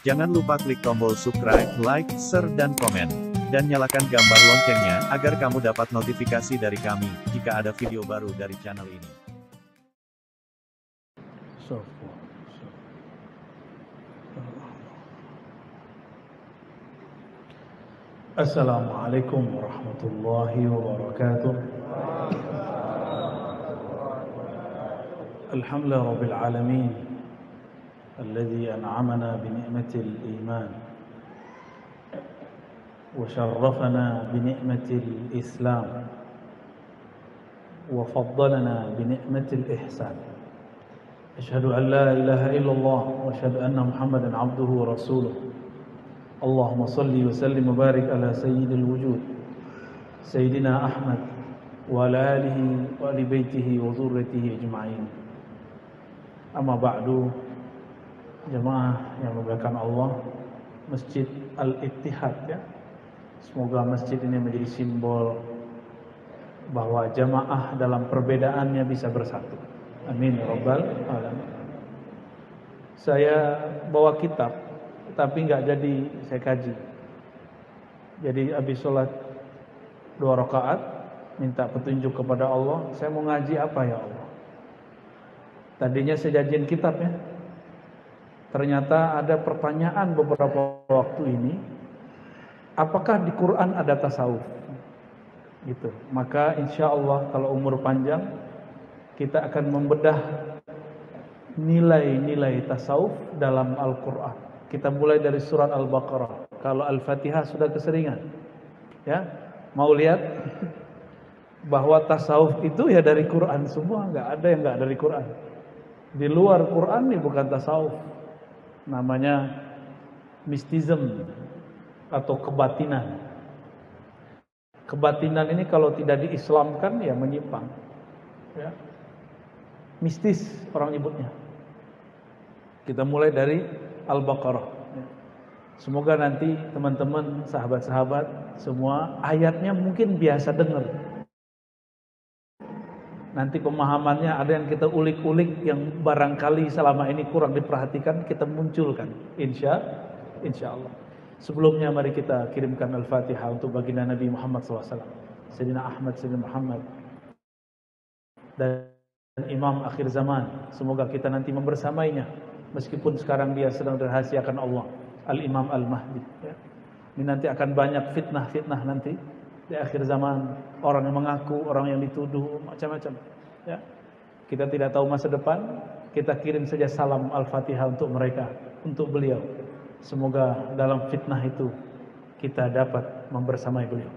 Jangan lupa klik tombol subscribe, like, share, dan komen. Dan nyalakan gambar loncengnya, agar kamu dapat notifikasi dari kami, jika ada video baru dari channel ini. Assalamualaikum warahmatullahi wabarakatuh. Alhamdulillah Rabbil Alamin, alladhi an'amana bini'matil iman wa syarrafana bini'matil islam wa faddalana bini'matil ihsan. Ashhadu an la ilaha illallah wa ashhadu anna Muhammadan abduhu wa rasuluh. Allahumma salli wa sallim wa barik ala sayyidil wujud Sayyidina Ahmad wa ala alihi wa ali baitihi wa zurriyatihi ajma'in. Amma ba'du, jemaah yang dimuliakan Allah, Masjid Al-Ittihad ya. Semoga masjid ini menjadi simbol bahwa jemaah dalam perbedaannya bisa bersatu. Amin ya rabbal alamin. Saya bawa kitab, tapi nggak jadi saya kaji. Jadi habis sholat 2 rakaat, minta petunjuk kepada Allah, saya mau ngaji apa ya Allah. Tadinya saya janjiin kitab ya. Ternyata ada pertanyaan beberapa waktu ini, apakah di Quran ada tasawuf? Gitu. Maka insya Allah kalau umur panjang, kita akan membedah nilai-nilai tasawuf dalam Al-Quran. Kita mulai dari surat Al-Baqarah. Kalau Al-Fatihah sudah keseringan, ya, mau lihat bahwa tasawuf itu ya dari Quran semua, nggak ada yang nggak dari Quran. Di luar Quran ini bukan tasawuf, namanya mistism atau kebatinan. Kebatinan ini kalau tidak diislamkan ya menyimpang, ya. Mistis orang nyebutnya. Kita mulai dari Al-Baqarah. Semoga nanti teman-teman, sahabat-sahabat semua ayatnya mungkin biasa dengar. Nanti pemahamannya ada yang kita ulik-ulik, yang barangkali selama ini kurang diperhatikan, kita munculkan. Insya Allah. Sebelumnya mari kita kirimkan Al-Fatihah untuk baginda Nabi Muhammad SAW, Sayyidina Ahmad, Sayyidina Muhammad, dan Imam akhir zaman. Semoga kita nanti membersamainya, meskipun sekarang dia sedang dirahasiakan Allah, Al-Imam Al-Mahdi ya. Ini nanti akan banyak fitnah-fitnah nanti di akhir zaman, orang yang mengaku, orang yang dituduh, macam-macam ya. Kita tidak tahu masa depan, kita kirim saja salam Al-Fatihah untuk mereka, untuk beliau. Semoga dalam fitnah itu kita dapat membersamai beliau.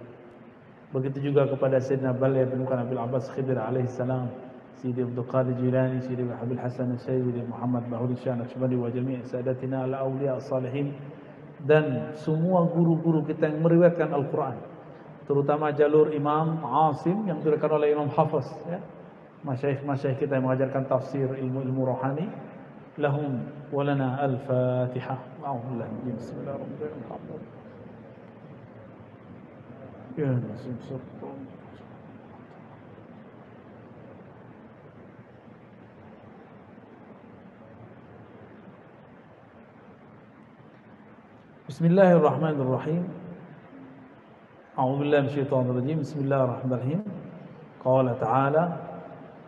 Begitu juga kepada Sayyidina Balya bin Abil Abbas Khidir alaihi salam, Sayyidi Abdul Qadir Jilani, Sayyidi Habib Hasan, Sayyidi Muhammad Bahuri Syah Naqshbandi wa jami' sadatina al-awliya as-salihin, dan semua guru-guru kita yang meriwayatkan Al-Quran, terutama jalur Imam Asim yang diriwayatkan oleh Imam Hafiz ya. Masyayikh kita yang mengajarkan tafsir, ilmu-ilmu rohani, lahum walana al-Fatihah. Bismillahirrahmanirrahim. Ya nasib surah. Bismillahirrahmanirrahim. A'udzu billahi minasyaitonir rajim. Bismillahirrahmanirrahim. Qala ta'ala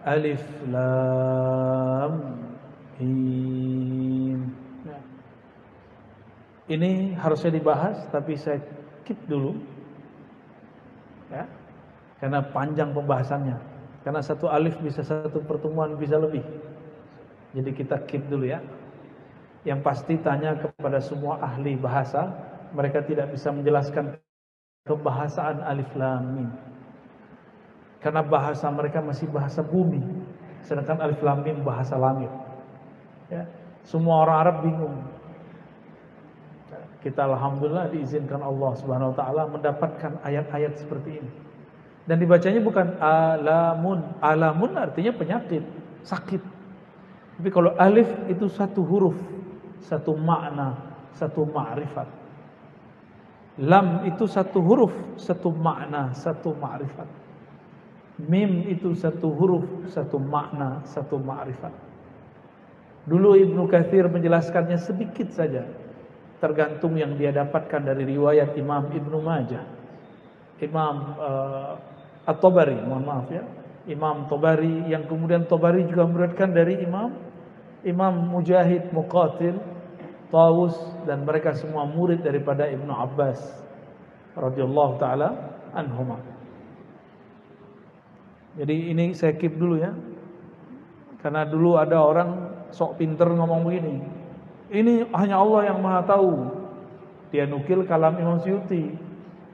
Alif Lam Mim. Ini harusnya dibahas, tapi saya skip dulu ya, karena panjang pembahasannya. Karena satu alif bisa satu pertemuan bisa lebih. Jadi kita skip dulu ya. Yang pasti tanya kepada semua ahli bahasa, mereka tidak bisa menjelaskan kebahasaan alif lam mim, karena bahasa mereka masih bahasa bumi, sedangkan alif lam mim bahasa langit ya. Semua orang Arab bingung. Kita alhamdulillah diizinkan Allah Subhanahu wa taala mendapatkan ayat-ayat seperti ini. Dan dibacanya bukan alamun. Alamun artinya penyakit, sakit. Tapi kalau alif itu satu huruf, satu makna, satu ma'rifat. Lam itu satu huruf, satu makna, satu ma'rifat. Mim itu satu huruf, satu makna, satu ma'rifat. Dulu Ibnu Katsir menjelaskannya sedikit saja. tergantung yang dia dapatkan dari riwayat Imam Ibnu Majah, Imam At-Tabari, mohon maaf ya, Imam Tabari, yang kemudian Tabari juga meriwayatkan dari Imam Mujahid, Muqatil, Tawus, dan mereka semua murid daripada Ibnu Abbas radhiyallahu taala anhuma. Jadi ini saya keep dulu ya, karena dulu ada orang sok pinter ngomong begini, ini hanya Allah yang maha tahu. Dia nukil kalam Imam Suyuti.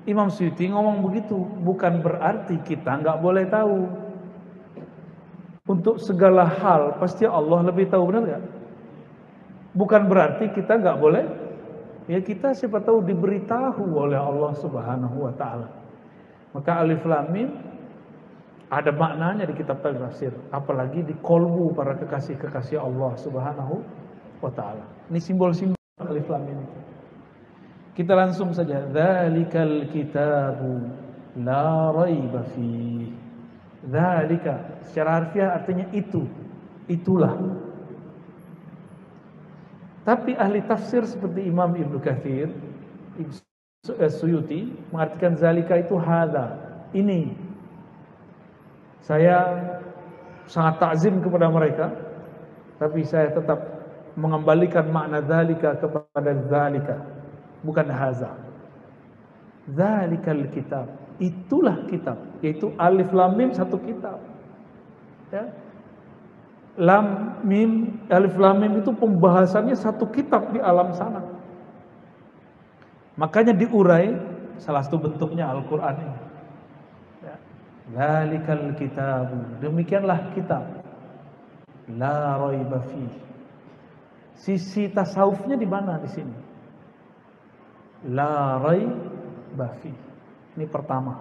Imam Suyuti ngomong begitu, bukan berarti kita nggak boleh tahu. Untuk segala hal pasti Allah lebih tahu, benar nggak? Bukan berarti kita nggak boleh. Ya kita siapa tahu diberitahu oleh Allah Subhanahu wa taala. Maka alif lam mim ada maknanya di kitab tafsir, apalagi di kolbu para kekasih-kekasih Allah Subhanahu wa taala. Ini simbol-simbol alif lam mim. Kita langsung saja, dzalikal kitabu la raiba fihi. Dzalika secara harfiah artinya itu, itulah. Tapi ahli tafsir seperti Imam Ibnu Katsir, Suyuti mengartikan zalika itu hada, ini. Saya sangat takzim kepada mereka, tapi saya tetap mengembalikan makna zalika kepada zalika, bukan haza. Zalikal kitab, itulah kitab, yaitu alif lam mim satu kitab. Ya. Lam mim, alif lam mim itu pembahasannya satu kitab di alam sana. Makanya diurai salah satu bentuknya Al-Qur'an ini. Ya. Zalikal kitab, demikianlah kitab. La raiba fihi. Sisi tasawufnya di mana di sini? La raiba fihi. Ini pertama.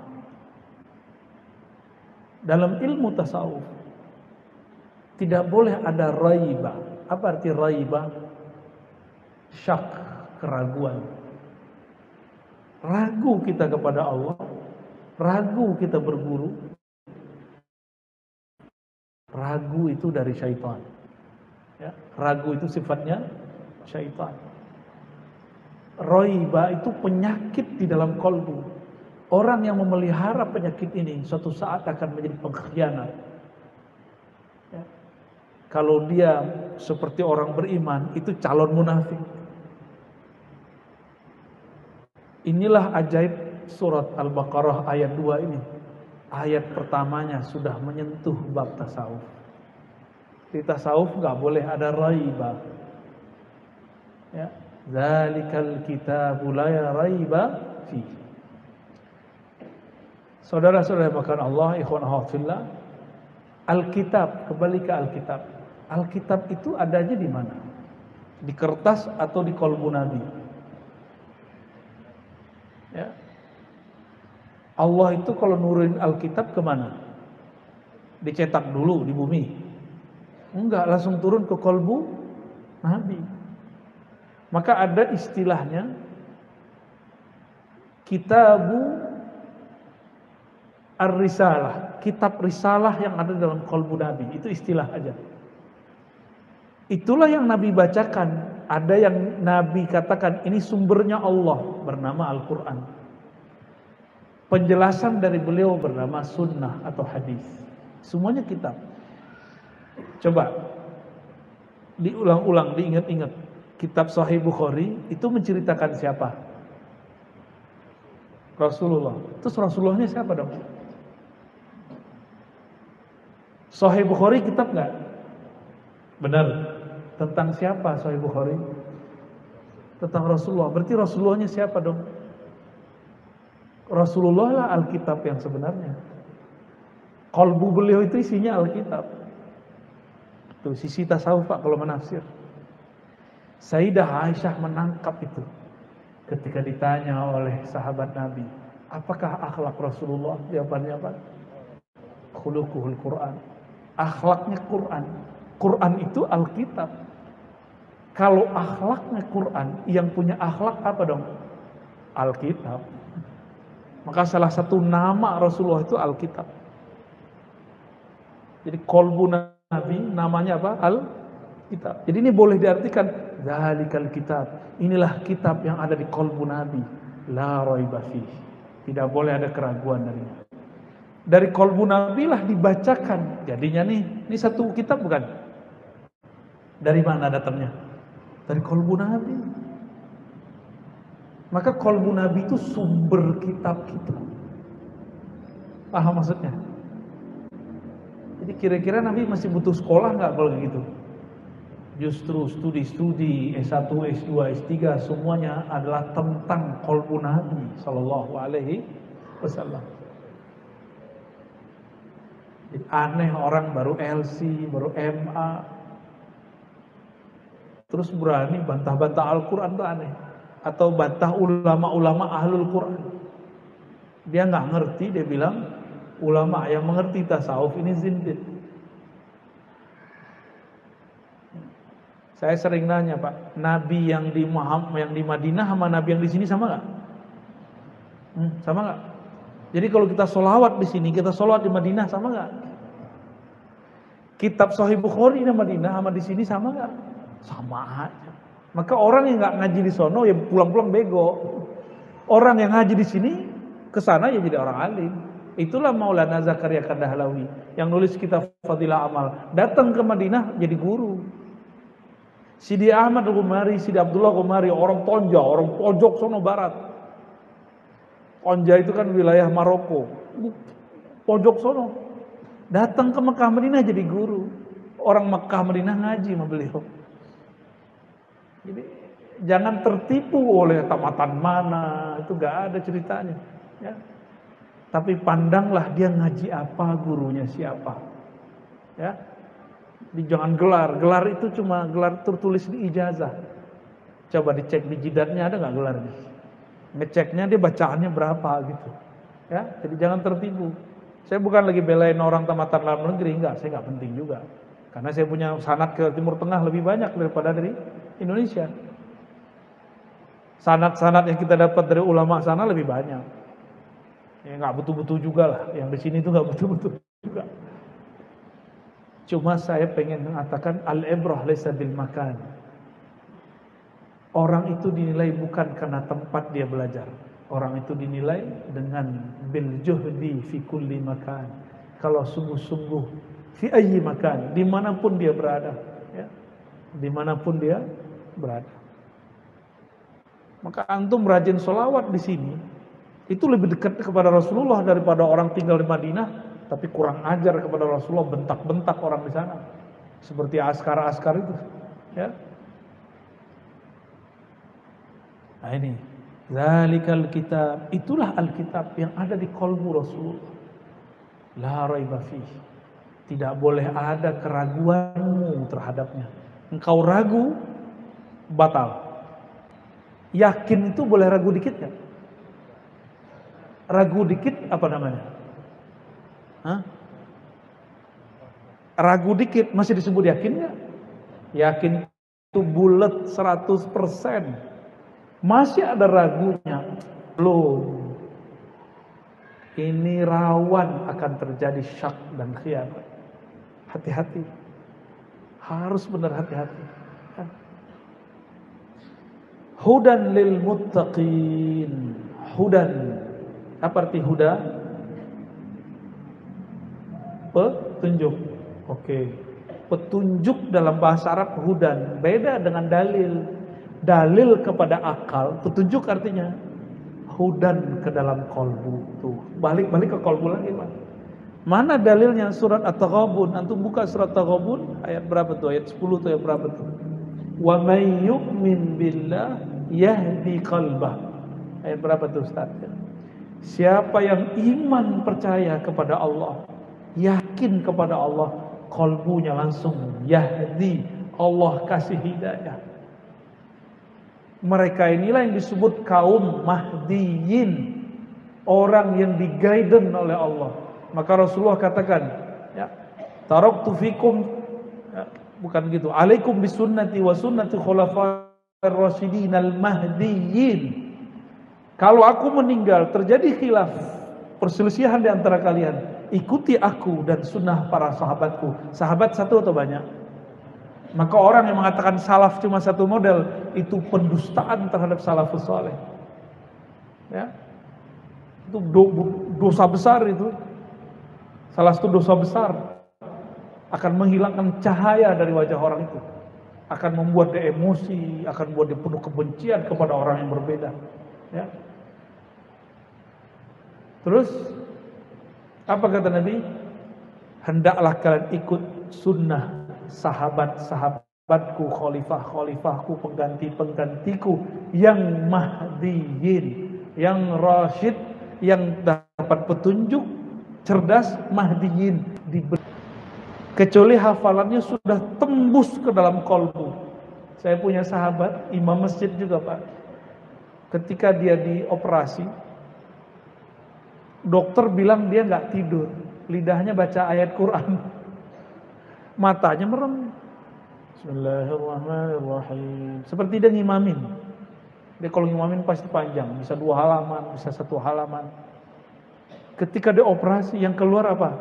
Dalam ilmu tasawuf tidak boleh ada raiba. Apa arti raiba? Syak, keraguan. Ragu kita kepada Allah, ragu kita berguru. Ragu itu dari syaitan. Ya, ragu itu sifatnya syaitan. Raiba itu penyakit di dalam kolbu. Orang yang memelihara penyakit ini suatu saat akan menjadi pengkhianat. Ya. Kalau dia seperti orang beriman, itu calon munafik. Inilah ajaib surat Al-Baqarah ayat 2 ini. Ayat pertamanya sudah menyentuh bab tasawuf. Di tasawuf nggak boleh ada raiba. Ya, zalikal kitabu la raiba fihi. Saudara-saudara makan Allah, ikhwan fillah, Alkitab, kembali ke Alkitab. Alkitab itu adanya di mana? Di kertas atau di kolbu Nabi? Ya. Allah itu kalau nurunin Alkitab kemana? Dicetak dulu di bumi? Enggak, langsung turun ke kolbu Nabi. Maka ada istilahnya Kitabu Ar-Risalah, kitab risalah yang ada dalam kolbu Nabi. Itu istilah aja. Itulah yang Nabi bacakan. Ada yang Nabi katakan ini sumbernya Allah, bernama Al-Quran. Penjelasan dari beliau bernama sunnah atau hadis. Semuanya kitab. Coba diulang-ulang, diingat-ingat. Kitab Sahih Bukhari itu menceritakan siapa? Rasulullah. Terus Rasulullahnya siapa dong? Sahih Bukhari kitab nggak? Benar. Tentang siapa Sahih Bukhari? Tentang Rasulullah. Berarti Rasulullahnya siapa dong? Rasulullah lah Alkitab yang sebenarnya. Qalbu beliau itu isinya Alkitab. Tuh sisi tasawuf Pak kalau menafsir. Sayyidah Aisyah menangkap itu ketika ditanya oleh sahabat Nabi, apakah akhlak Rasulullah? Jawabannya apa? Khuluquhul Quran. Akhlaknya Quran. Quran itu Alkitab. Kalau akhlaknya Quran, yang punya akhlak apa dong? Alkitab. Maka salah satu nama Rasulullah itu Alkitab. Jadi kolbu Nabi namanya apa? kitab. Jadi ini boleh diartikan zalikal kitab. Inilah kitab yang ada di qalbu Nabi. La raiba fih. Tidak boleh ada keraguan darinya. Dari qalbu Nabi lah dibacakan. Jadinya ini satu kitab bukan? Dari mana datangnya? Dari qalbu Nabi. Maka qalbu Nabi itu sumber kitab-kitab. Paham maksudnya? Jadi kira-kira Nabi masih butuh sekolah nggak kalau gitu? Justru studi-studi S1, S2, S3 semuanya adalah tentang qalbu Nabi sallallahu alaihi wasallam. Jadi aneh orang baru LC, baru MA terus berani bantah-bantah Al-Qur'an, itu aneh. Atau bantah ulama-ulama ahlul Qur'an. Dia nggak ngerti, dia bilang ulama yang mengerti tasawuf ini zindiq. Saya sering nanya, Pak, Nabi yang di Madinah sama Nabi yang di sini sama nggak? Sama nggak? Jadi kalau kita sholawat di sini, kita sholawat di Madinah sama nggak? Kitab Sahih Bukhari di Madinah sama di sini sama nggak? Sama aja. Maka orang yang nggak ngaji di sono ya pulang-pulang bego. Orang yang ngaji di sini kesana ya jadi orang alim. Itulah Maulana Zakaria Kandahlawi yang nulis kitab Fadilah Amal. Datang ke Madinah jadi guru. Sidi Ahmad Al-Ghumari, Sidi Abdullah Ghumari, orang Tonja, orang pojok sono barat. Tonja itu kan wilayah Maroko. Pojok sono. Datang ke Mekah Madinah jadi guru. Orang Mekah Madinah ngaji sama beliau. Jadi jangan tertipu oleh tamatan mana, itu gak ada ceritanya. Ya. Tapi pandanglah dia ngaji apa, gurunya siapa. Ya. Jangan gelar itu cuma gelar tertulis di ijazah. Coba dicek di jidatnya ada nggak gelarnya. Ngeceknya dia bacaannya berapa gitu. Ya, jadi jangan tertipu. Saya bukan lagi belain orang tamatan luar negeri, enggak, saya nggak penting juga. Karena saya punya sanad ke Timur Tengah lebih banyak daripada dari Indonesia. Sanad-sanad yang kita dapat dari ulama sana lebih banyak. Ya nggak betul-betul juga lah. Yang di sini tuh nggak betul-betul juga. Cuma saya pengen mengatakan al-ibrah laysa bil makan. Orang itu dinilai bukan karena tempat dia belajar. Orang itu dinilai dengan bil juhdi fi kulli makan. Kalau sungguh-sungguh fi ayyi makan, dimanapun dia berada, ya. Dimanapun dia berada. Maka antum rajin sholawat di sini itu lebih dekat kepada Rasulullah daripada orang tinggal di Madinah tapi kurang ajar kepada Rasulullah, bentak-bentak orang di sana. Seperti askar-askar itu, ya. Nah ini, zalikal kitab, itulah Alkitab yang ada di qalbu Rasulullah. La raiba fih. Tidak boleh ada keraguanmu terhadapnya. Engkau ragu, batal. Yakin itu boleh ragu dikit kan? Ragu dikit apa namanya? Ragu dikit masih disebut yakin nggak? Yakin itu bulat 100%. Masih ada ragunya. Belum. Ini rawan akan terjadi syak dan khianat. Hati-hati. Harus benar hati-hati. Hudan lil muttaqin. Hudan. Apa arti huda? Petunjuk. Oke. Petunjuk dalam bahasa Arab hudan. Beda dengan dalil. Dalil kepada akal. Petunjuk artinya hudan ke dalam kolbu. Tuh. Balik ke kolbu lagi, Pak. Mana dalilnya? Surat At-Taghabun. Antum buka surat At-Taghabun. Ayat berapa tuh? Ayat 10 tuh, ayat berapa tuh? Wa may yu'min billah yahdi qalbah. Ayat berapa tuh, Ustaz? Siapa yang iman percaya kepada Allah, yakin kepada Allah, kalbunya langsung yahdi, Allah kasih hidayah. Mereka inilah yang disebut kaum mahdiyin, orang yang di-guidance oleh Allah. Maka Rasulullah katakan, ya, taraktu fikum, ya, bukan gitu, alaikum bisunnati wa sunnati khulafa'ir rasyidin al-mahdiyin. Kalau aku meninggal terjadi khilaf, perselisihan di antara kalian, ikuti aku dan sunnah para sahabatku. Sahabat satu atau banyak? Maka orang yang mengatakan salaf cuma satu model, itu pendustaan terhadap salafus saleh. Ya. Itu dosa besar itu. Salah satu dosa besar, akan menghilangkan cahaya dari wajah orang itu, akan membuat dia emosi, akan membuat dia penuh kebencian kepada orang yang berbeda. Ya. Terus apa kata Nabi? Hendaklah kalian ikut sunnah sahabat-sahabatku, khalifah-khalifahku, pengganti-penggantiku yang mahdiyin, yang rasyid, yang dapat petunjuk, cerdas, mahdiyin, kecuali hafalannya sudah tembus ke dalam kolbu. Saya punya sahabat, imam masjid juga Pak. Ketika dia dioperasi, dokter bilang dia nggak tidur, lidahnya baca ayat Quran, matanya merem. Bismillahirrahmanirrahim. Seperti dia ngimamin. Dia kalau ngimamin pasti panjang, bisa 2 halaman, bisa 1 halaman. Ketika dia operasi, yang keluar apa?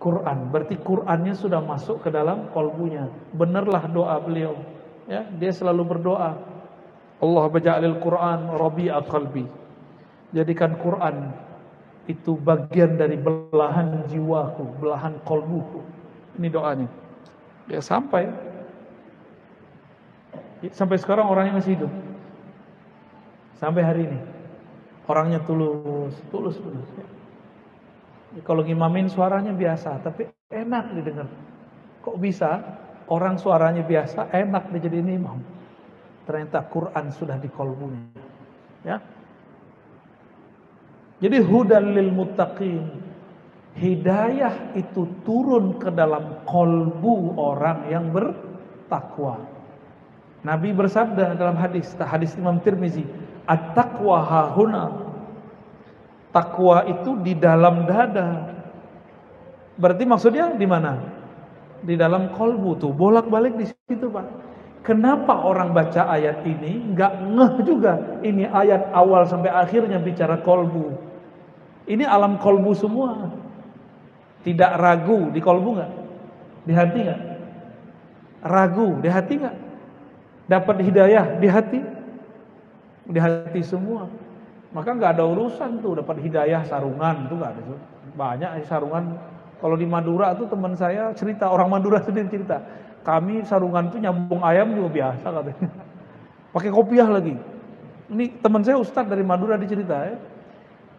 Quran. Berarti Qurannya sudah masuk ke dalam kolbunya. Benarlah doa beliau. Ya, dia selalu berdoa, Allah baja'alil Quran rabi'a qalbi. Jadikan Quran itu bagian dari belahan jiwaku, belahan kolbuku. Ini doanya. Ya sampai sekarang orangnya masih hidup. Sampai hari ini orangnya tulus. Kalau ngimamin suaranya biasa, tapi enak didengar. Kok bisa orang suaranya biasa, enak dijadiin imam? Ternyata Quran sudah di kolbunya. Ya. Jadi hudan lil muttaqin. Hidayah itu turun ke dalam kolbu orang yang bertakwa. Nabi bersabda dalam hadis Imam Tirmizi, at-taqwa hahuna. Takwa itu di dalam dada. Berarti maksudnya di mana? Di dalam kolbu tuh, bolak-balik di situ Pak. Kenapa orang baca ayat ini nggak ngeh juga? Ini ayat awal sampai akhirnya bicara kolbu. Ini alam kolbu semua. Tidak ragu di kolbu nggak? Di hati nggak? Ragu di hati nggak? Dapat hidayah di hati? Di hati semua. Maka nggak ada urusan tuh dapat hidayah sarungan tuh nggak ada. Banyak sarungan. Kalau di Madura tuh teman saya cerita, orang Madura sendiri cerita, kami sarungan tuh nyambung ayam juga biasa katanya. Pakai kopiah lagi. Ini teman saya Ustadz dari Madura dicerita ya.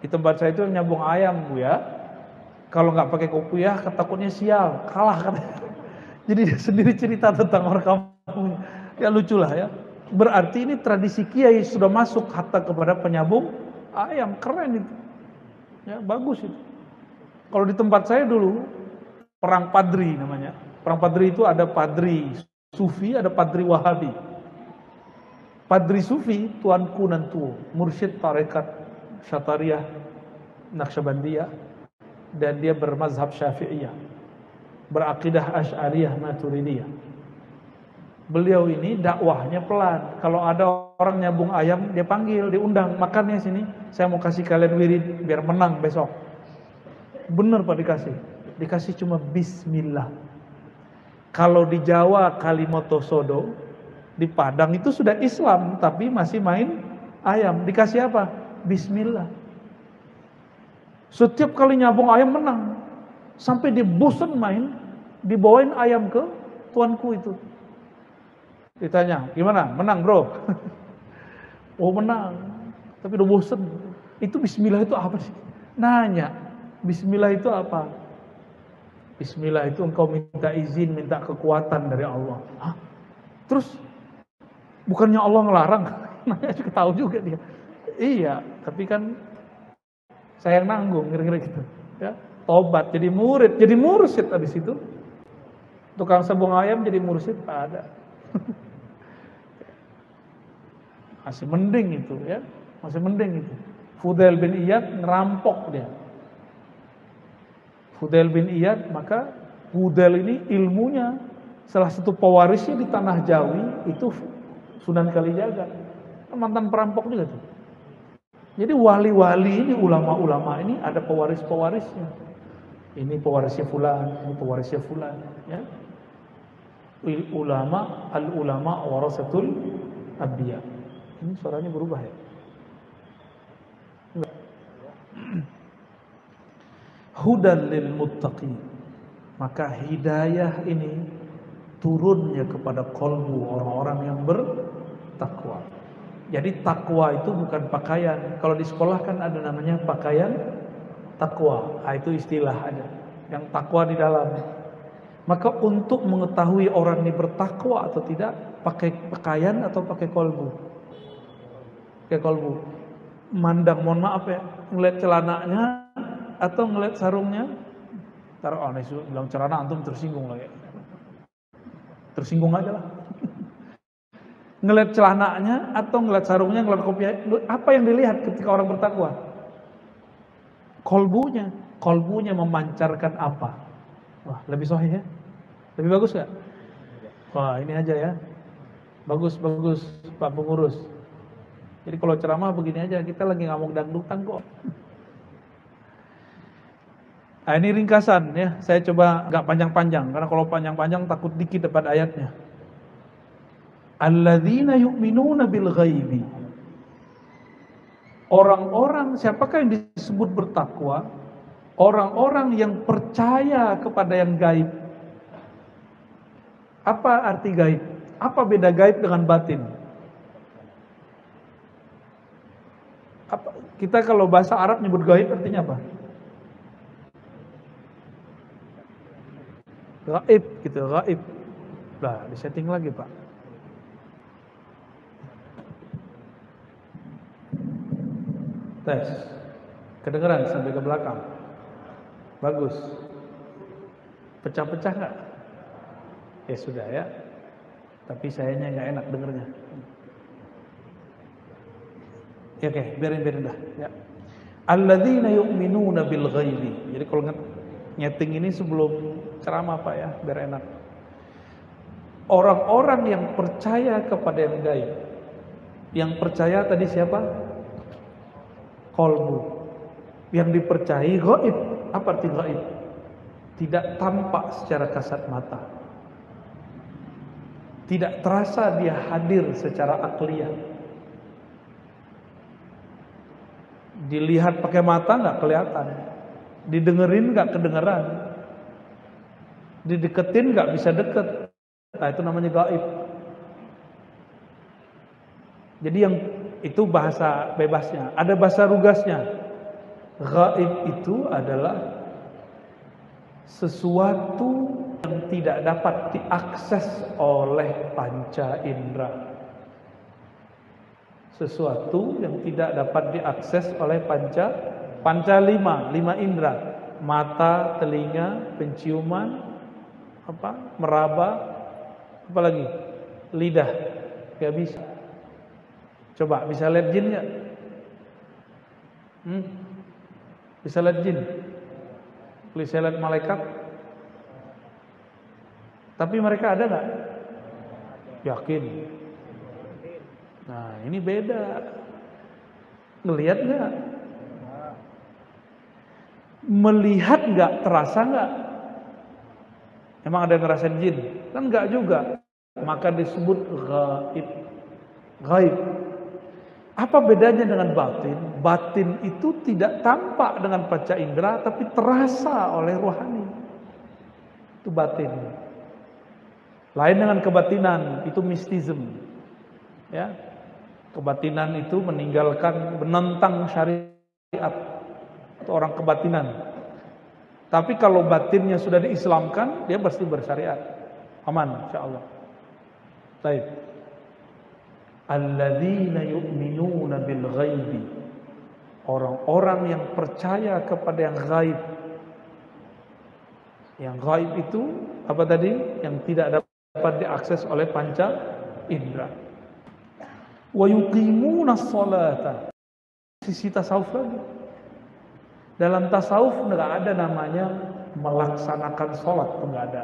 Di tempat saya itu nyambung ayam Bu ya. Kalau nggak pakai kopiah ketakutnya sial, kalah katanya. Jadi dia sendiri cerita tentang orang kampung. Ya lucu lah ya. Berarti ini tradisi kiai sudah masuk hatta kepada penyambung ayam. Keren itu. Ya, bagus itu. Kalau di tempat saya dulu perang padri namanya. Perang padri itu ada padri sufi, ada padri wahabi. Padri sufi tuanku nantu, mursyid tarekat Syatariyah Naqsyabandiyah, dan dia bermazhab Syafi'iyah, berakidah Asy'ariyah Maturidiyah. Beliau ini dakwahnya pelan. Kalau ada orang nyambung ayam, dia panggil, diundang, makannya sini. Saya mau kasih kalian wirid biar menang besok. Bener Pak dikasih. Dikasih cuma bismillah. Kalau di Jawa Kalimoto Sodo, di Padang itu sudah Islam, tapi masih main ayam. Dikasih apa? Bismillah. Setiap kali nyambung ayam menang. Sampai dia bosan main, dibawain ayam ke tuanku itu. Ditanya, gimana? Menang bro? Oh menang, tapi udah bosen. Itu bismillah itu apa sih? Nanya, bismillah itu apa? Bismillah itu engkau minta izin, minta kekuatan dari Allah. Hah? Terus, bukannya Allah ngelarang? Nanya juga tahu juga dia. Iya, tapi kan saya yang nanggung, kira-kira gitu. Ya, tobat, jadi murid, jadi mursyid habis itu. Tukang sabung ayam jadi mursyid, ada. Masih mending itu ya, masih mending itu. Fudail bin Iyad ngerampok dia. Fudail bin Iyad, maka Fudail ini ilmunya salah satu pewarisnya di tanah Jawi itu Sunan Kalijaga. Mantan perampok juga tuh. Jadi wali-wali ini, ulama-ulama ini ada pewaris-pewarisnya. Ini pewarisnya fulan, ini pewarisnya fulan, ya. Al-ulama warasatul anbiya. Ini suaranya berubah ya. Hudan lil muttaqin. Maka hidayah ini turunnya kepada kalbu orang-orang yang bertakwa. Jadi takwa itu bukan pakaian. Kalau di sekolah kan ada namanya pakaian takwa. Itu istilah ada. Yang takwa di dalam. Maka untuk mengetahui orang ini bertakwa atau tidak, pakai pakaian atau pakai kalbu? Pakai kalbu. Mandang, mohon maaf ya, ngeliat celananya atau ngeliat sarungnya? Taruh aneh bilang celana antum tersinggung lah ya. Tersinggung aja lah. Ngeliat celananya atau ngeliat sarungnya, ngeliat kopiah, apa yang dilihat ketika orang bertakwa? Kalbunya. Kalbunya memancarkan apa? Wah, lebih sahih ya? Lebih bagus gak? Wah, ini aja ya. Bagus Pak Pengurus. Jadi kalau ceramah begini aja, kita lagi ngomong dangdutan kok. Nah, ini ringkasan ya. Saya coba gak panjang-panjang, karena kalau panjang-panjang takut dikit dapat ayatnya. Alladzina yu'minuna bil ghaibi. Orang-orang, siapakah yang disebut bertakwa? Orang-orang yang percaya kepada yang gaib. Apa arti gaib? Apa beda gaib dengan batin? Kita kalau bahasa Arab nyebut gaib artinya apa? Gaib gitu, gaib. Lah, disetting lagi, Pak. Tes. Kedengeran sampai ke belakang. Bagus. Pecah-pecah enggak? Ya sudah ya. Tapi sayanya enggak enak dengernya. Ya oke, biarin dah ya. Alladzina yu'minuna bil ghaibi. Jadi kalau nyeting ini sebelum ceramah Pak ya, biar enak. Orang-orang yang percaya kepada yang gaib. Yang percaya tadi siapa? Qalbu. Yang dipercayai gaib. Apa arti gaib? Tidak tampak secara kasat mata. Tidak terasa dia hadir secara akliyah. Dilihat pakai mata nggak kelihatan, didengerin nggak kedengeran, dideketin nggak bisa deket. Nah itu namanya gaib. Jadi yang itu bahasa bebasnya. Ada bahasa rugasnya. Gaib itu adalah sesuatu yang tidak dapat diakses oleh panca indera. Sesuatu yang tidak dapat diakses oleh panca lima indera, mata, telinga, penciuman, meraba, apa lagi, lidah, gak bisa. Coba bisa lihat jin nggak? Bisa lihat jin? Bisa lihat malaikat? Tapi mereka ada nggak? Yakin? Nah ini beda. Ngelihat nggak? Melihat nggak? Terasa nggak? Emang ada yang ngerasain jin? Kan nggak juga. Maka disebut gaib. Gaib. Apa bedanya dengan batin? Batin itu tidak tampak dengan panca indera, tapi terasa oleh rohani. Itu batin. Lain dengan kebatinan, itu mistism. Ya. Kebatinan itu menentang syariat. Itu orang kebatinan. Tapi kalau batinnya sudah diislamkan, dia pasti bersyariat. Aman, insyaallah. Baik. Alladzina yu'minuna bil ghaibi. Orang-orang yang percaya kepada yang gaib. Yang gaib itu apa tadi? Yang tidak dapat diakses oleh panca indera. Wa yuqimuna sholata. Sisi tasawuf lagi. Dalam tasawuf enggak ada namanya melaksanakan sholat, enggak ada.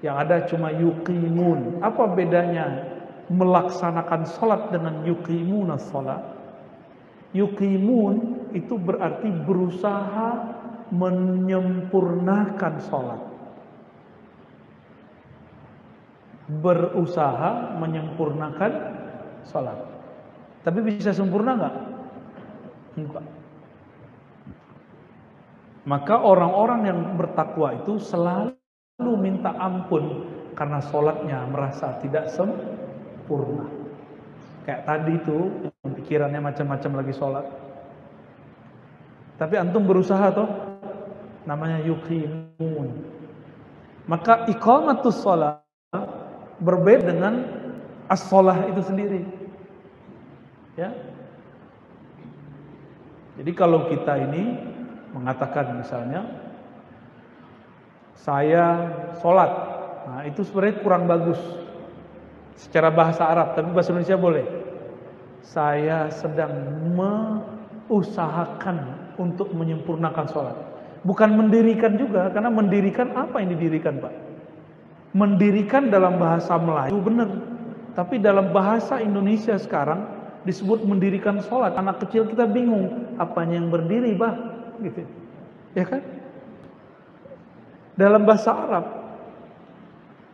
Yang ada cuma yuqimun. Apa bedanya melaksanakan sholat dengan yuqimuna sholat? Yuqimun itu berarti berusaha menyempurnakan sholat. berusaha menyempurnakan sholat. Tapi bisa sempurna nggak? Enggak. Maka orang-orang yang bertakwa itu selalu minta ampun karena sholatnya merasa tidak sempurna. Kayak tadi itu pikirannya macam-macam lagi sholat. Tapi antum berusaha toh, namanya yuqimun. Maka iqamatus sholat berbeda dengan as-sholah itu sendiri. Ya. Jadi kalau kita ini mengatakan misalnya saya sholat, nah itu sebenarnya kurang bagus secara bahasa Arab, tapi bahasa Indonesia boleh. Saya sedang mengusahakan untuk menyempurnakan sholat. Bukan mendirikan juga, karena mendirikan apa yang didirikan Pak? Mendirikan dalam bahasa Melayu benar, tapi dalam bahasa Indonesia sekarang disebut mendirikan sholat. Anak kecil kita bingung, apanya yang berdiri Pak? Gitu. Ya kan? Dalam bahasa Arab,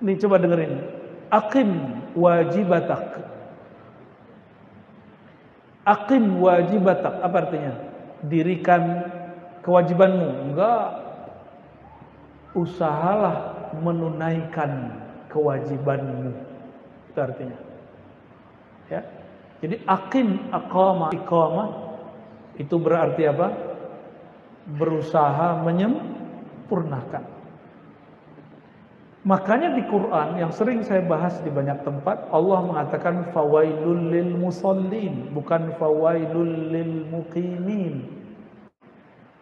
nih coba dengerin, aqim wajibatak. Aqim wajibatak, apa artinya? Dirikan kewajibanmu. Enggak. Usahalah menunaikan kewajibanmu. Itu artinya. Ya. Jadi aqim, aqama, iqamah itu berarti apa? Berusaha menyempurnakan. Makanya di Quran yang sering saya bahas di banyak tempat, Allah mengatakan fawailul lil musallin, bukan fawailul lil muqimin.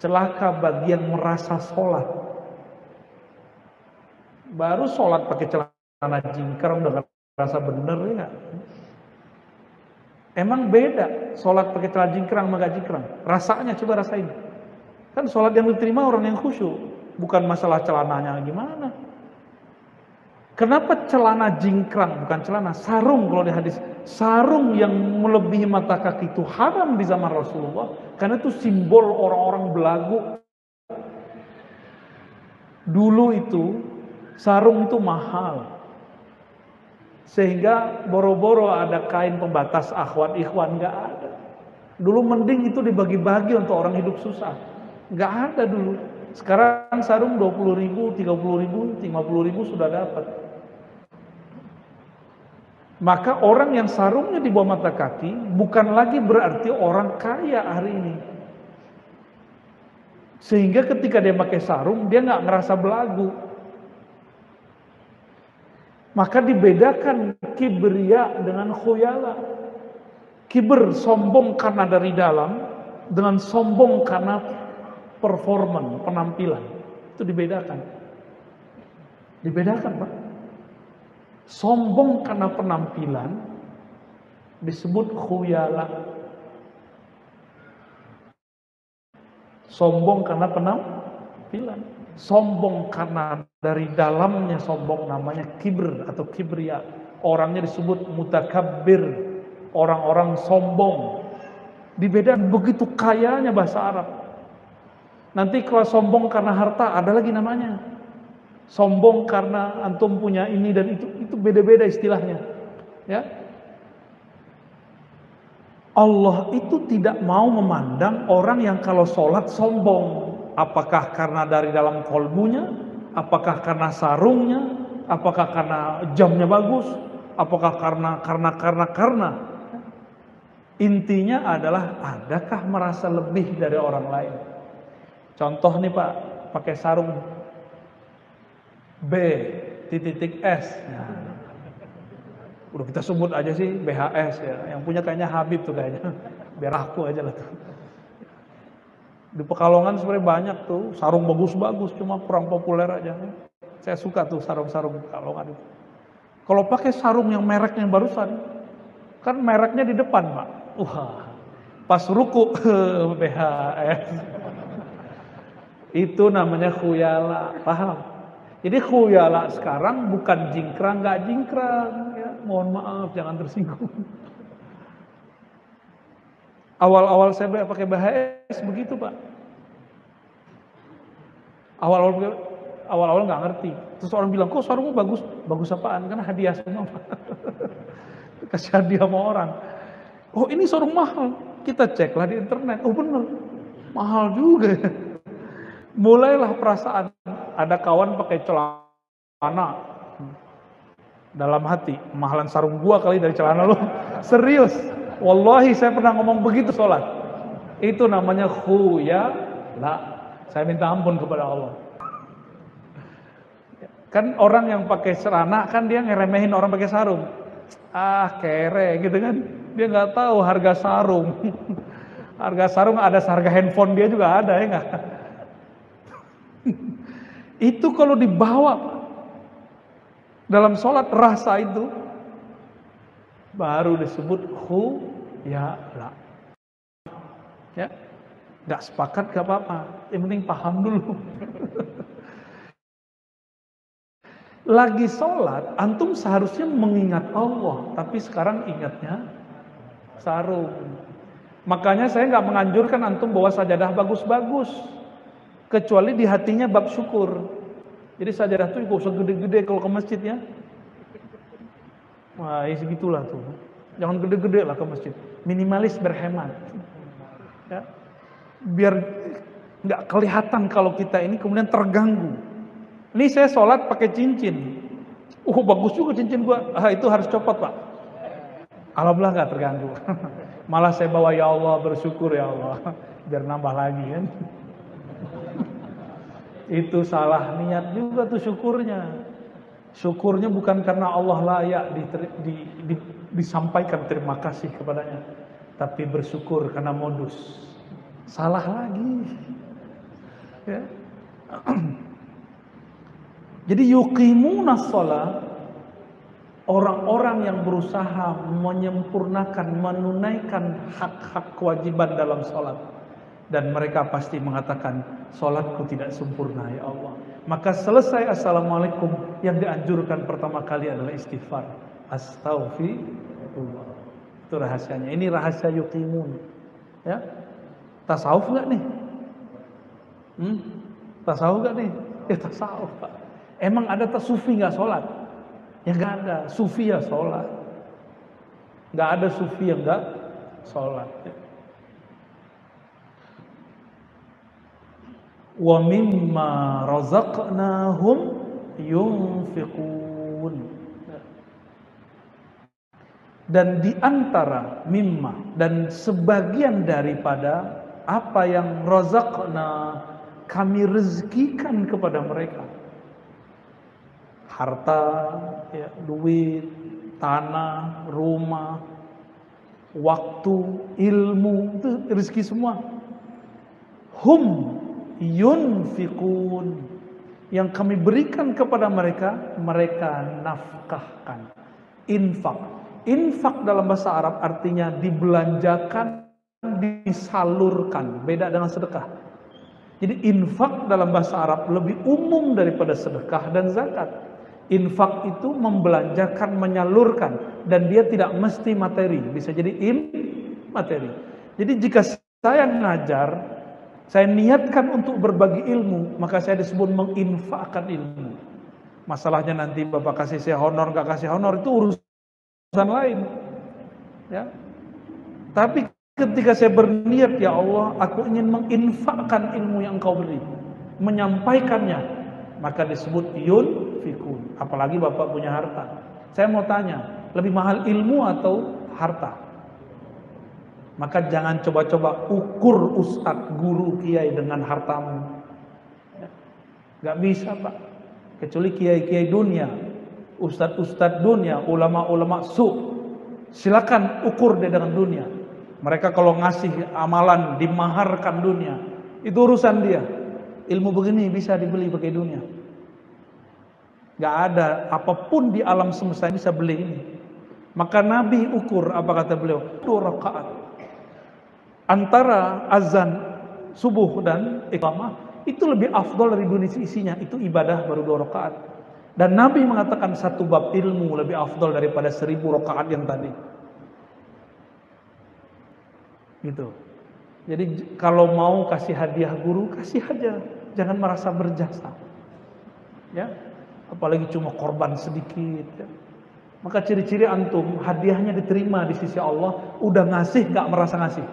Celaka bagi yang merasa sholat. Baru sholat pakai celana jingkrang udah rasa bener ya. Emang beda sholat pakai celana jingkrang sama gak jingkrang? Rasanya coba rasain. Kan sholat yang diterima orang yang khusyuk, bukan masalah celananya gimana. Kenapa celana jingkrang, bukan celana, sarung kalau di hadis. Sarung yang melebihi mata kaki itu haram di zaman Rasulullah. Karena itu simbol orang-orang belagu. Dulu itu, sarung itu mahal. Sehingga boro-boro ada kain pembatas akhwat ikhwan, nggak ada. Dulu mending itu dibagi-bagi untuk orang hidup susah. Nggak ada dulu. Sekarang sarung 20.000, 30.000, 50.000 sudah dapat. Maka orang yang sarungnya di bawah mata kaki bukan lagi berarti orang kaya hari ini. Sehingga ketika dia pakai sarung, dia nggak ngerasa belagu. Maka dibedakan kibria dengan khuyala. Kiber sombong karena dari dalam, dengan sombong karena performan, penampilan. Itu dibedakan. Dibedakan Pak. Sombong karena penampilan disebut khuyala. Sombong karena penampilan. Sombong karena dari dalamnya sombong namanya kibr atau kibria. Orangnya disebut mutakabbir. Orang-orang sombong. Dibedakan begitu kayanya bahasa Arab. Nanti kalau sombong karena harta ada lagi namanya. Sombong karena antum punya ini dan itu beda-beda istilahnya. Ya. Allah itu tidak mau memandang orang yang kalau sholat sombong. Apakah karena dari dalam kolbunya, apakah karena sarungnya, apakah karena jamnya bagus, apakah karena. Intinya adalah adakah merasa lebih dari orang lain. Contoh nih Pak, pakai sarung B.S. Nah, udah kita sebut aja sih BHS ya. Yang punya kayaknya Habib tuh kayaknya. Biar aku aja lah tuh. Di Pekalongan sebenarnya banyak tuh sarung bagus-bagus, cuma kurang populer aja. Saya suka tuh sarung-sarung Pekalongan itu. Kalau pakai sarung yang mereknya barusan, kan mereknya di depan Pak. Wah, pas ruku BHS. Itu namanya khuyala, paham? Jadi khuyala sekarang bukan jingkrang, nggak jingkrang, ya. Mohon maaf, jangan tersinggung. Awal-awal saya pakai BHS begitu Pak. Awal-awal Awal-awal nggak ngerti. Terus orang bilang, kok sarungmu bagus? Bagus apaan? Karena hadiah semua. Kasih hadiah sama orang. Oh ini sarung mahal. Kita ceklah di internet. Oh bener, mahal juga. Mulailah perasaan. Ada kawan pakai celana. Dalam hati, mahalan sarung gua kali dari celana lu. Serius. Wallahi saya pernah ngomong begitu sholat. Itu namanya khuyala. Saya minta ampun kepada Allah. Kan orang yang pakai celana kan dia ngeremehin orang pakai sarung. Ah kere gitu kan. Dia nggak tahu harga sarung. Harga sarung ada harga handphone dia juga ada ya nggak. Itu kalau dibawa dalam sholat rasa itu baru disebut khuyala. Ya, nggak sepakat gak apa-apa. Yang penting paham dulu. Lagi sholat, antum seharusnya mengingat Allah, tapi sekarang ingatnya sarung. Makanya saya nggak menganjurkan antum bawa sajadah bagus-bagus, kecuali di hatinya bab syukur. Jadi sajadah tuh gak usah gede-gede kalau ke masjid ya. Wah, ya segitulah tuh. Jangan gede-gede lah ke masjid. Minimalis berhemat. Ya. Biar nggak kelihatan kalau kita ini kemudian terganggu. Ini saya sholat pakai cincin. Bagus juga cincin gua. Itu harus copot pak. Alhamdulillah nggak terganggu. Malah saya bawa ya Allah, bersyukur ya Allah. Biar nambah lagi kan. Itu salah niat juga tuh syukurnya. Syukurnya bukan karena Allah layak disampaikan terima kasih kepadanya, tapi bersyukur karena modus. Salah lagi. Ya. Jadi yuqimunas shalah, orang-orang yang berusaha menyempurnakan, menunaikan hak-hak kewajiban dalam sholat. Dan mereka pasti mengatakan, sholatku tidak sempurna ya Allah. Maka selesai assalamualaikum, yang dianjurkan pertama kali adalah istighfar. Astaghfirullah. Itu rahasianya. Ini rahasia yuqimun. Ya. Tasawuf gak nih? Tasawuf gak nih? Ya tasawuf Pak. Emang ada sufi gak sholat? Ya gak ada. Sufi ya sholat. Gak ada sufi yang gak sholat. Wa mimma razaqnahum yunfiqun. Dan di antara mimma dan sebagian daripada apa yang razaqna, kami rezekikan kepada mereka. Harta, ya, duit, tanah, rumah, waktu, ilmu, itu rezeki semua. Hum yunfiqun, yang kami berikan kepada mereka, mereka nafkahkan. Infak. Infak dalam bahasa Arab artinya dibelanjakan, disalurkan. Beda dengan sedekah. Jadi infak dalam bahasa Arab lebih umum daripada sedekah dan zakat. Infak itu membelanjakan, menyalurkan, dan dia tidak mesti materi, bisa jadi materi. Jadi jika saya ngajar, saya niatkan untuk berbagi ilmu, maka saya disebut menginfakkan ilmu. Masalahnya nanti Bapak kasih saya honor, gak kasih honor, itu urusan lain. Ya. Tapi ketika saya berniat, ya Allah, aku ingin menginfakkan ilmu yang Engkau beri, menyampaikannya, maka disebut yunfikun. Apalagi Bapak punya harta. Saya mau tanya, lebih mahal ilmu atau harta? Maka jangan coba-coba ukur ustadz, guru, kiai dengan hartamu. Gak bisa Pak. Kecuali kiai-kiai dunia, ustadz-ustadz dunia, ulama-ulama silakan ukur dia dengan dunia. Mereka kalau ngasih amalan dimaharkan dunia, itu urusan dia. Ilmu begini bisa dibeli pakai dunia. Gak ada apapun di alam semesta yang bisa beli ini. Maka Nabi ukur, apa kata beliau? 2 rakaat. Antara azan subuh dan iqamah itu lebih afdal dari dunia isinya. Itu ibadah baru 2 rakaat. Dan Nabi mengatakan 1 bab ilmu lebih afdal daripada 1000 rakaat yang tadi. Gitu. Jadi kalau mau kasih hadiah guru, kasih aja. Jangan merasa berjasa. Ya, apalagi cuma korban sedikit. Ya. Maka ciri-ciri antum hadiahnya diterima di sisi Allah, udah ngasih nggak merasa ngasih.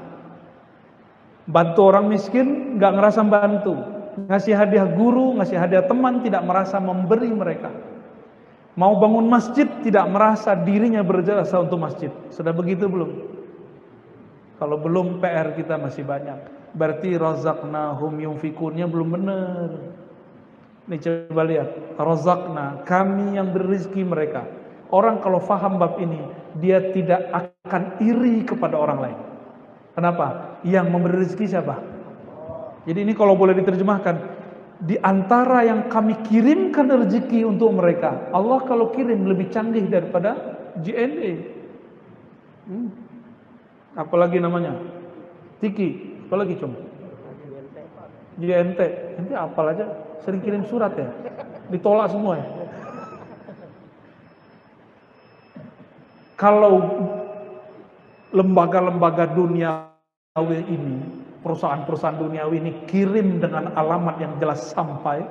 Bantu orang miskin nggak ngerasa bantu. Ngasih hadiah guru, ngasih hadiah teman tidak merasa memberi mereka. Mau bangun masjid tidak merasa dirinya berjasa untuk masjid. Sudah begitu belum? Kalau belum, PR kita masih banyak. Berarti razaqnahum yunfikunnya belum benar. Nih coba lihat, razaqna, kami yang berizki mereka. Orang kalau faham bab ini, dia tidak akan iri kepada orang lain. Kenapa? Yang memberi rezeki siapa? Jadi ini kalau boleh diterjemahkan, di antara yang kami kirimkan rezeki untuk mereka, Allah kalau kirim lebih canggih daripada JNE. Apalagi namanya? Tiki, apalagi cuma? JNT, nanti apal aja, sering kirim surat ya, ditolak semua ya. Kalau lembaga-lembaga duniawi ini, perusahaan-perusahaan duniawi ini kirim dengan alamat yang jelas sampai,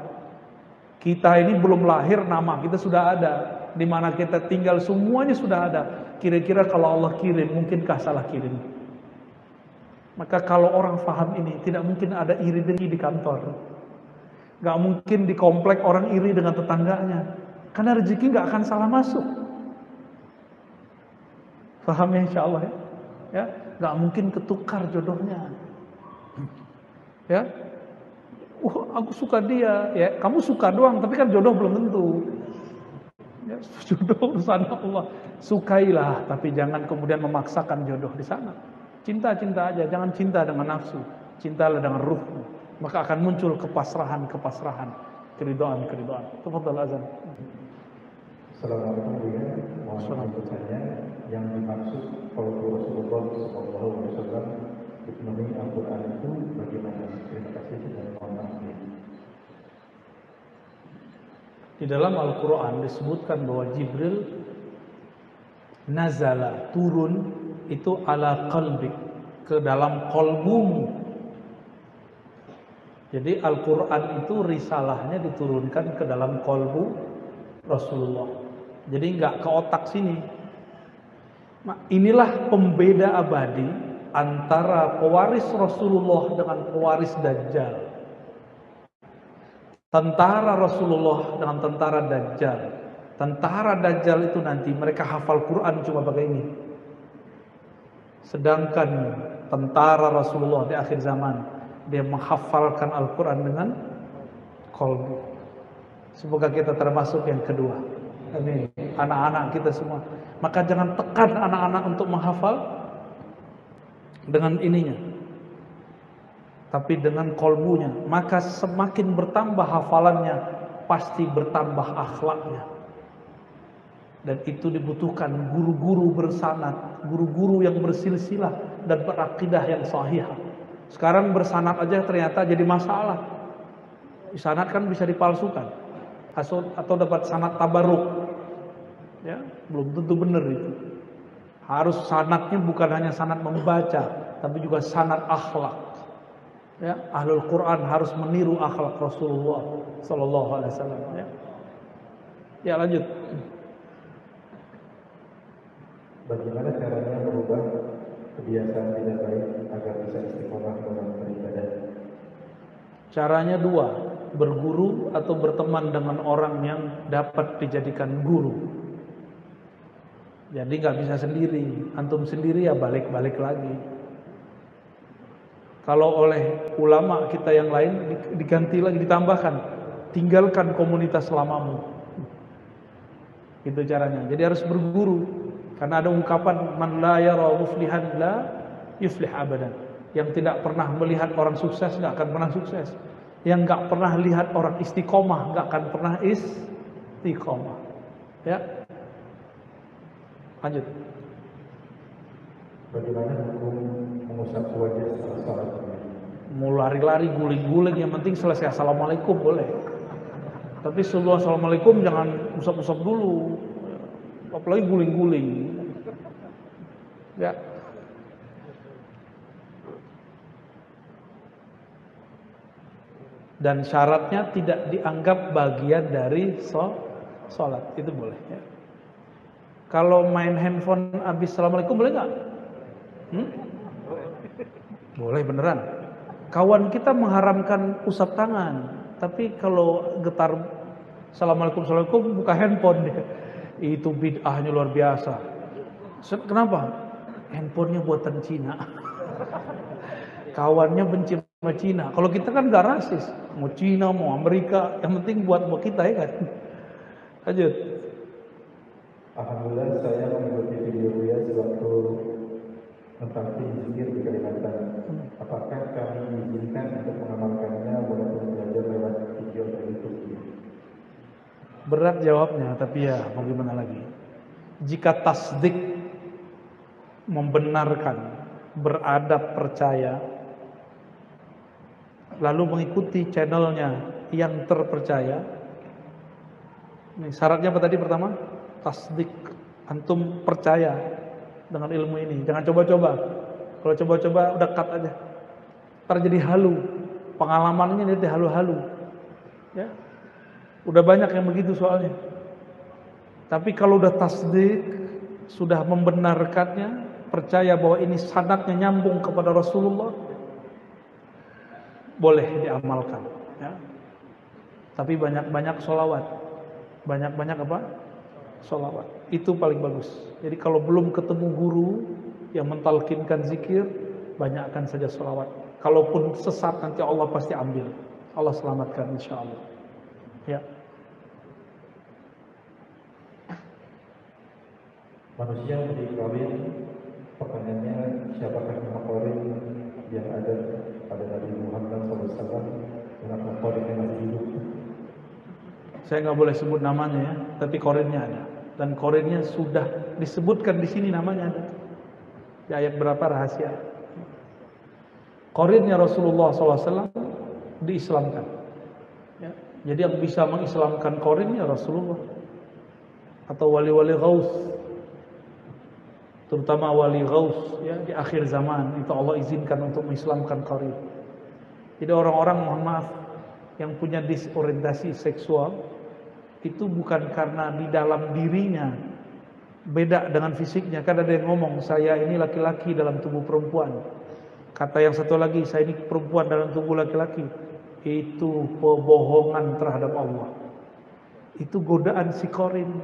kita ini belum lahir nama kita sudah ada, di mana kita tinggal semuanya sudah ada. Kira-kira kalau Allah kirim, mungkinkah salah kirim? Maka kalau orang paham ini, tidak mungkin ada iri dengki di kantor. Gak mungkin di komplek orang iri dengan tetangganya. Karena rezeki gak akan salah masuk. Paham ya insya Allah ya? Ya, gak mungkin ketukar jodohnya. Ya, aku suka dia. Ya, kamu suka doang, tapi kan jodoh belum tentu. Ya, jodoh urusan Allah. Sukailah, tapi jangan kemudian memaksakan jodoh di sana. Cinta-cinta aja, jangan cinta dengan nafsu. Cintalah dengan ruhmu. Maka akan muncul kepasrahan, keridhaan. Tafadhal azan. Assalamualaikum warahmatullahi wabarakatuh. Yang dimaksud kalau Rasulullah SAW memenuhi Al-Quran itu bagaimana? Terima kasih dan mohon maaf. Di dalam Al-Quran disebutkan bahwa Jibril nazala, turun itu ala qalbik, ke dalam kolbumu. Jadi Al-Quran itu risalahnya diturunkan ke dalam kolbu Rasulullah. Jadi nggak ke otak sini. Nah, inilah pembeda abadi antara pewaris Rasulullah dengan pewaris Dajjal. Tentara Rasulullah dengan tentara Dajjal. Tentara Dajjal itu nanti mereka hafal Quran cuma pakai ini. Sedangkan tentara Rasulullah di akhir zaman, dia menghafalkan Al-Quran dengan qalbu. Semoga kita termasuk yang kedua. Amin. Anak-anak kita semua. Maka jangan tekan anak-anak untuk menghafal dengan ininya, tapi dengan kolbunya. Maka semakin bertambah hafalannya, pasti bertambah akhlaknya. Dan itu dibutuhkan guru-guru bersanad, guru-guru yang bersilsilah dan berakidah yang sahih. Sekarang bersanad aja ternyata jadi masalah. Sanad kan bisa dipalsukan, atau dapat sanad tabarruk. Ya, belum tentu benar itu. Harus sanadnya bukan hanya sanad membaca, tapi juga sanad akhlak. Ya, Ahlul Quran harus meniru akhlak Rasulullah Sallallahu Alaihi Wasallam. Ya, lanjut. Bagaimana caranya merubah kebiasaan tidak baik agar bisa istiqomah dalam beribadah? Caranya dua, berguru atau berteman dengan orang yang dapat dijadikan guru. Jadi nggak bisa sendiri, antum sendiri ya balik-balik lagi. Kalau oleh ulama kita yang lain diganti lagi, ditambahkan, tinggalkan komunitas lamamu. Itu caranya. Jadi harus berguru. Karena ada ungkapan man la yara muflihan la yuflih abadan. Yang tidak pernah melihat orang sukses enggak akan pernah sukses. Yang enggak pernah lihat orang istiqomah enggak akan pernah istiqomah. Ya. Lanjut. Bagaimana hukum mengusap wajah setelah salat? Mau lari-lari, guling-guling, yang penting selesai assalamualaikum boleh. Tapi sebelum assalamualaikum jangan usap-usap dulu. Apalagi guling-guling. Ya. dan syaratnya tidak dianggap bagian dari sholat, itu boleh ya. Kalau main handphone habis assalamualaikum boleh nggak? Boleh beneran. Kawan kita mengharamkan usap tangan, tapi kalau getar assalamualaikum buka handphone dia. Itu bid'ahnya luar biasa. Kenapa? Handphonenya buatan Cina. Kawannya benci sama Cina. Kalau kita kan gak rasis, mau Cina mau Amerika, yang penting buat kita ya kan. Lanjut. Alhamdulillah saya mengikuti video Buya sewaktu mentaati zikir di Kalimantan. Apakah kami diizinkan untuk mengamalkannya walaupun belajar lewat video dari YouTube? Berat jawabnya, tapi ya mau gimana lagi. Jika tasdik, membenarkan, beradab, percaya, lalu mengikuti channelnya yang terpercaya. Ini syaratnya apa tadi pertama? Tasdik, antum percaya dengan ilmu ini. Jangan coba-coba. Kalau coba-coba udah cut aja. Ntar jadi halu. Pengalamannya jadi halu-halu. Ya. Udah banyak yang begitu soalnya. Tapi kalau udah tasdik, sudah membenarkannya, percaya bahwa ini sanadnya nyambung kepada Rasulullah, boleh diamalkan ya. Tapi banyak-banyak sholawat. Banyak-banyak apa? Sholawat. Itu paling bagus. Jadi kalau belum ketemu guru yang mentalkinkan zikir, banyakkan saja sholawat. Kalaupun sesat nanti Allah pasti ambil. Allah selamatkan insya Allah. Ya. Manusia menjadi kawin, pertanyaannya siapakah nama Qorin yang ada pada Nabi Muhammad SAW dengan nama Qorin yang masih hidup? Saya nggak boleh sebut namanya ya, tapi Qorinnya ada. Dan Qorinnya sudah disebutkan di sini namanya ada. Di ayat berapa rahasia. Qorinnya Rasulullah SAW diislamkan. Ya. Jadi yang bisa mengislamkan Qorinnya Rasulullah atau wali-wali Ghaus, terutama wali Ghaus ya di akhir zaman itu Allah izinkan untuk mengislamkan Qorin. Jadi orang-orang mohon maaf yang punya disorientasi seksual itu bukan karena di dalam dirinya beda dengan fisiknya. Kan ada yang ngomong saya ini laki-laki dalam tubuh perempuan, kata yang satu lagi saya ini perempuan dalam tubuh laki-laki. Itu pembohongan terhadap Allah. Itu godaan si Qorinnya.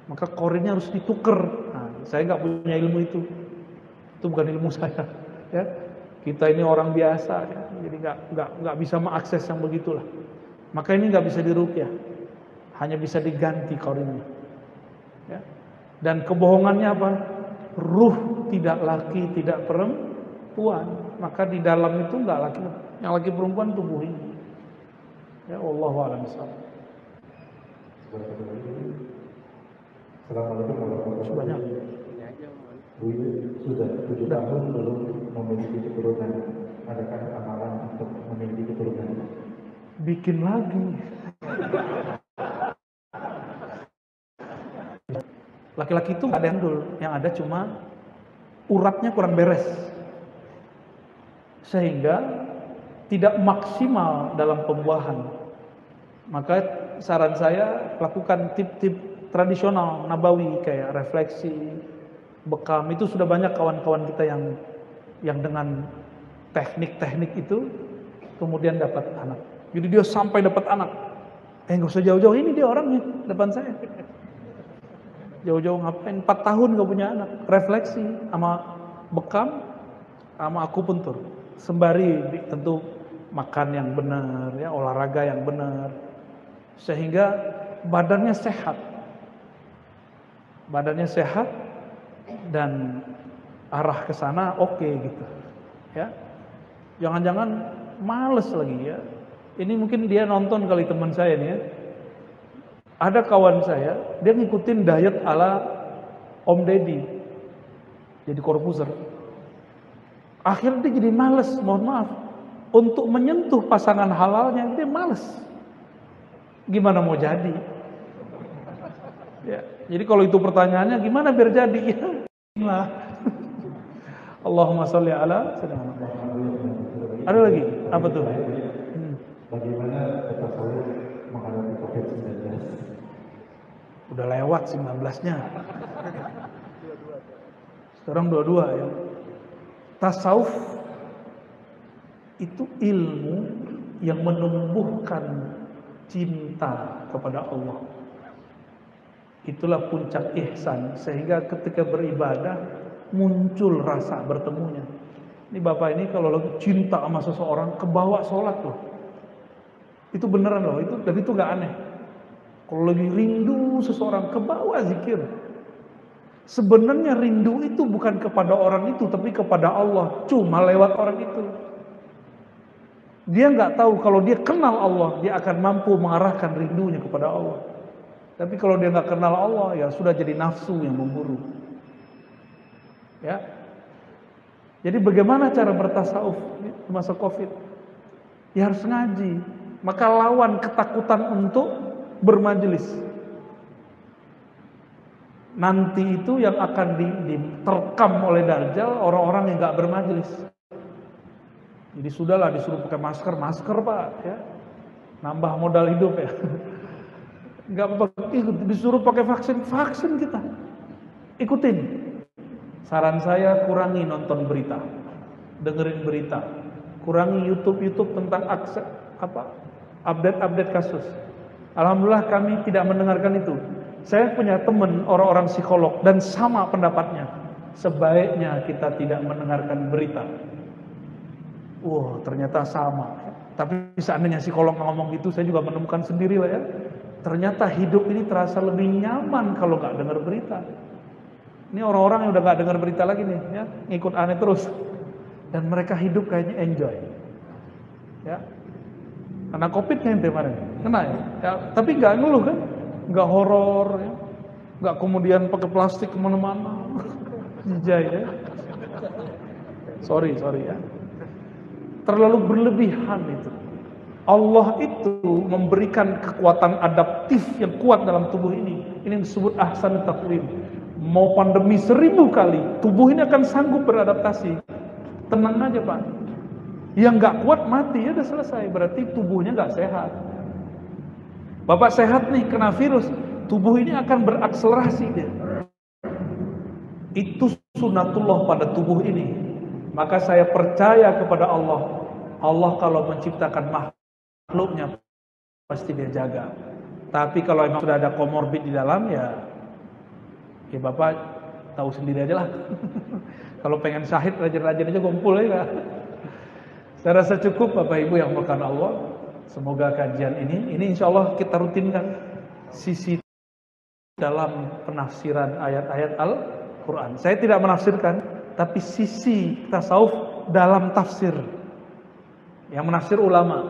Maka Qorinnya harus ditukar. Nah, saya nggak punya ilmu itu bukan ilmu saya ya. Kita ini orang biasa ya. Jadi nggak bisa mengakses yang begitulah. Maka ini nggak bisa diruqyah, hanya bisa diganti Qorinnya ya. Dan kebohongannya apa? Ruh tidak laki tidak perempuan, maka di dalam itu nggak laki, yang laki perempuan tubuh ini ya. Wallahu a'lam bishawab. Assalamualaikum warahmatullahi Banyak. wabarakatuh. Sudah 7 tahun belum memiliki keturunan. Adakah amalan untuk memiliki keturunan? Bikin lagi. Laki-laki itu nggak ada yang dul, yang ada cuma uratnya kurang beres, sehingga tidak maksimal dalam pembuahan. Maka saran saya lakukan tip-tip tradisional nabawi kayak refleksi, bekam. Itu sudah banyak kawan-kawan kita yang dengan teknik-teknik itu kemudian dapat anak. Jadi dia sampai dapat anak. Nggak usah jauh-jauh, ini dia orangnya depan saya. Jauh-jauh ngapain? 4 tahun nggak punya anak. Refleksi sama bekam sama akupuntur. Sembari tentu makan yang benar, ya olahraga yang benar, sehingga badannya sehat. Badannya sehat dan arah ke sana oke gitu. Ya. Jangan-jangan males lagi ya. Ini mungkin dia nonton kali teman saya nih ya. Ada kawan saya, dia ngikutin diet ala Om Deddy. Jadi Corbuzier. Akhirnya dia jadi males, mohon maaf. Untuk menyentuh pasangan halalnya, dia males. Gimana mau jadi? Ya, jadi kalau itu pertanyaannya, gimana biar jadi? Ya, Allahumma sholli ala sayyidina Muhammad. Ada lagi? Apa tuh? Bagaimana tasawuf menghadapi COVID-19? Udah lewat 19-nya. Sekarang 22 ya. Tasawuf itu ilmu yang menumbuhkan cinta kepada Allah. Itulah puncak ihsan, sehingga ketika beribadah muncul rasa bertemunya. Ini bapak ini kalau lagi cinta sama seseorang, kebawa sholat loh. Itu beneran loh, dan itu gak aneh. Kalau lagi rindu seseorang, kebawa zikir. Sebenarnya rindu itu bukan kepada orang itu, tapi kepada Allah. Cuma lewat orang itu. Dia nggak tahu kalau dia kenal Allah, dia akan mampu mengarahkan rindunya kepada Allah. Tapi kalau dia nggak kenal Allah, ya sudah jadi nafsu yang memburu. Ya. Jadi bagaimana cara bertasawuf di masa Covid? Ya harus ngaji. Maka lawan ketakutan untuk bermajelis. Nanti itu yang akan diterkam oleh Dajjal orang-orang yang nggak bermajelis. Jadi sudahlah disuruh pakai masker Pak, ya. Nambah modal hidup ya. Nggak apa-apa, disuruh pakai vaksin kita. Ikutin. Saran saya kurangi nonton berita, dengerin berita, kurangi YouTube tentang update kasus. Alhamdulillah kami tidak mendengarkan itu. Saya punya teman orang-orang psikolog dan sama pendapatnya. Sebaiknya kita tidak mendengarkan berita. Wah, ternyata sama. Tapi seandainya psikolog ngomong gitu, saya juga menemukan sendiri lah ya. Ternyata hidup ini terasa lebih nyaman kalau nggak dengar berita. Ini orang-orang yang udah nggak dengar berita lagi nih, ya, ngikut aneh terus. Dan mereka hidup kayaknya enjoy. Ya. Karena Covid nih kemarin, kena ya. Tapi nggak ngeluh kan, nggak horor, ya. Nggak kemudian pakai plastik kemana-mana. Jijai ya. Sorry ya. Terlalu berlebihan itu. Allah itu memberikan kekuatan adaptif yang kuat dalam tubuh ini. Ini disebut ahsan taqwim. Mau pandemi 1000 kali, tubuh ini akan sanggup beradaptasi. Tenang aja Pak. Yang nggak kuat mati, ya udah selesai. Berarti tubuhnya nggak sehat. Bapak sehat nih kena virus, tubuh ini akan berakselerasi dia. Itu sunatullah pada tubuh ini. Maka saya percaya kepada Allah. Allah kalau menciptakan makhluknya pasti dia jaga. Tapi kalau emang sudah ada komorbid di dalam ya Bapak tahu sendiri aja lah. Kalau pengen syahid rajin-rajin aja kumpul ya. Saya rasa cukup Bapak Ibu yang berkahan Allah. Semoga kajian ini insya Allah kita rutinkan sisi dalam penafsiran ayat-ayat Al-Quran. Saya tidak menafsirkan, tapi sisi tasawuf dalam tafsir. Yang menafsir ulama.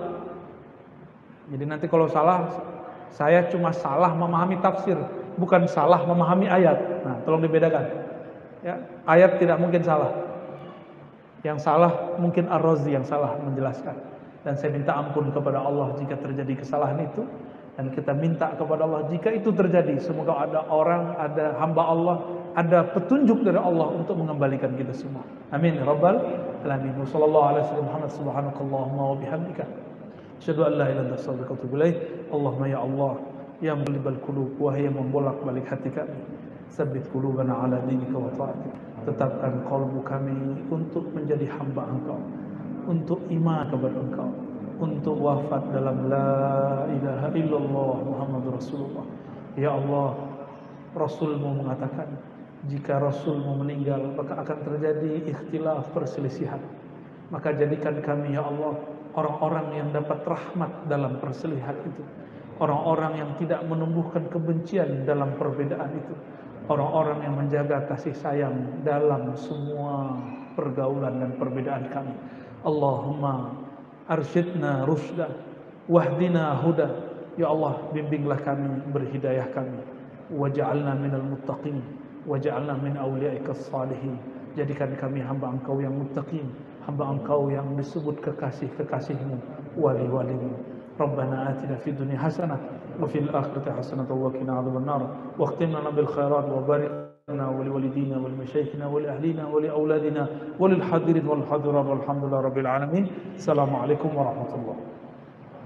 Jadi nanti kalau salah, saya cuma salah memahami tafsir, bukan salah memahami ayat. Nah, tolong dibedakan. Ya, ayat tidak mungkin salah. Yang salah mungkin Ar-Razi yang salah menjelaskan. Dan saya minta ampun kepada Allah jika terjadi kesalahan itu. Dan kita minta kepada Allah jika itu terjadi. Semoga ada orang, ada hamba Allah, ada petunjuk dari Allah untuk mengembalikan kita semua. Amin. Rabbal alamin. Wassallallahu ala sayyidina Muhammad subhanakallahumma wa bihamdika. Asyhadu an la ilaha illa anta astaghfiruka wa atubu ilaik. Allahumma ya Allah, ya muqallibal qulub, wahai yang membolak-balik hati kami. Tsabbit qulubana ala dinika wa ta'atik. Tetapkan qalbu kami untuk menjadi hamba Engkau, untuk iman kepada Engkau, untuk wafat dalam la ilaha illallah Muhammadur Rasulullah. Ya Allah, Rasulmu mengatakan jika Rasulmu meninggal maka akan terjadi ikhtilaf, perselisihan. Maka jadikan kami ya Allah orang-orang yang dapat rahmat dalam perselisihan itu, orang-orang yang tidak menumbuhkan kebencian dalam perbedaan itu, orang-orang yang menjaga kasih sayang dalam semua pergaulan dan perbedaan kami. Allahumma arsyidna rusda wahdina huda. Ya Allah, bimbinglah kami, berhidayah kami. Waj'alna minal muttaqin, waj'alna min awliya'ikas salihin. Jadikan kami hamba Engkau yang muttaqin, hamba Engkau yang disebut kekasih-kekasihmu, wali-walimu. Rabbana atina fid dunya hasanah wa fil akhirati hasanah wa qina adzabannar. Wa khtim lana bil khairat wa barik ولوالدنا ولوالدينا ولمشايخنا ولأهلنا ولأولادنا وللحاضرين والحاضرات والحمد لله رب العالمين. السلام عليكم ورحمة الله.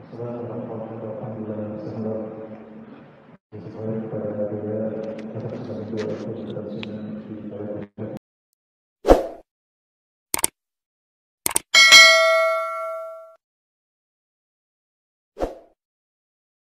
Assalamualaikum warahmatullahi wabarakatuh.